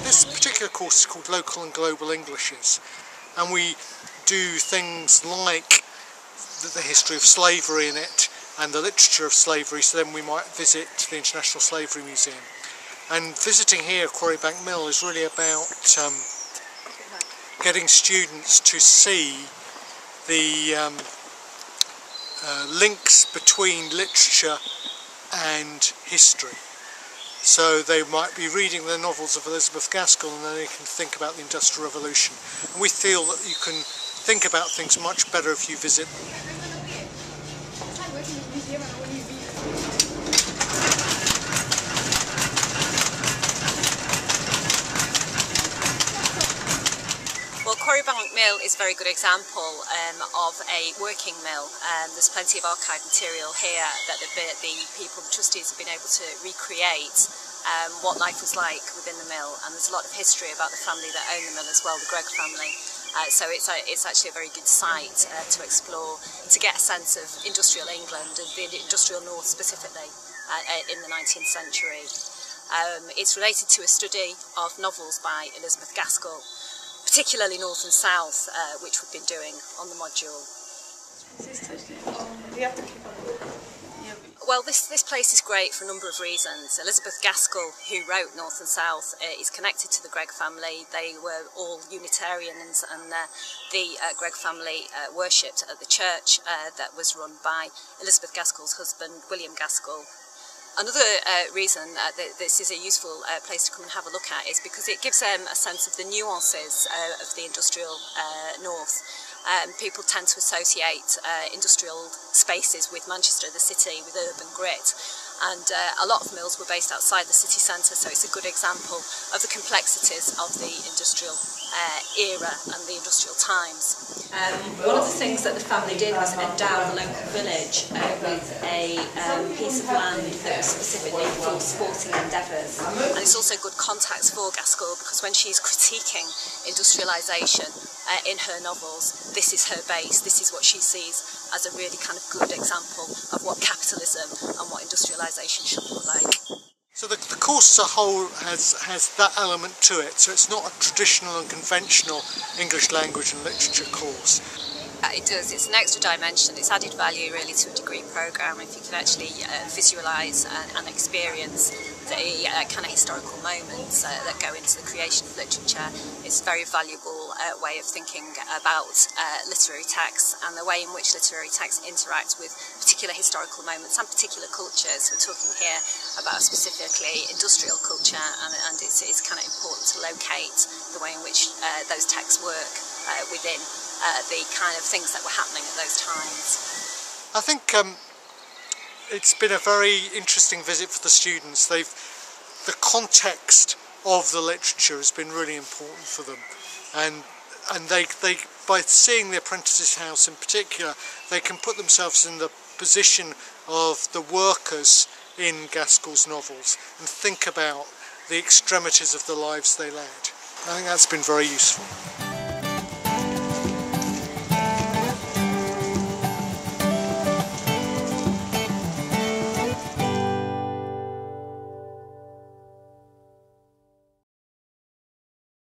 This particular course is called Local and Global Englishes, and we do things like the history of slavery in it and the literature of slavery, so then we might visit the International Slavery Museum. And visiting here at Quarry Mill is really about getting students to see the links between literature and history. So they might be reading the novels of Elizabeth Gaskell and then they can think about the Industrial Revolution. And we feel that you can think about things much better if you visit them. Well, Quarry Mill is a very good example of a working mill. There's plenty of archive material here that the people, the trustees, have been able to recreate what life was like within the mill, and there's a lot of history about the family that owned the mill as well, the Gregg family. So it's actually a very good site to explore, to get a sense of industrial England and the industrial north specifically in the 19th century. It's related to a study of novels by Elizabeth Gaskell, particularly North and South, which we've been doing on the module. Well, this place is great for a number of reasons. Elizabeth Gaskell, who wrote North and South, is connected to the Gregg family. They were all Unitarians, and the Gregg family worshipped at the church that was run by Elizabeth Gaskell's husband, William Gaskell. Another reason that this is a useful place to come and have a look at is because it gives them a sense of the nuances of the industrial north. People tend to associate industrial spaces with Manchester, the city, with urban grit, and a lot of mills were based outside the city centre, so it's a good example of the complexities of the industrial era and the industrial times. One of the things that the family did was endow the local village with a piece of land that was specifically for sporting endeavours, and it's also good context for Gaskell because when she's critiquing industrialisation in her novels, this is her base, this is what she sees as a really kind of good example of what capitalism and what industrialisation should look like. So the course as a whole has that element to it, so it's not a traditional and conventional English language and literature course. It does, it's an extra dimension, it's added value really to a degree programme if you can actually visualise and experience the kind of historical moments that go into the creation of literature. It's a very valuable way of thinking about literary texts and the way in which literary texts interact with particular historical moments and particular cultures. We're talking here about specifically industrial culture, and it's kind of important to locate the way in which those texts work within the kind of things that were happening at those times. I think it's been a very interesting visit for the students. The context of the literature has been really important for them, and they by seeing the Apprentice's House in particular, they can put themselves in the position of the workers in Gaskell's novels and think about the extremities of the lives they led. I think that's been very useful.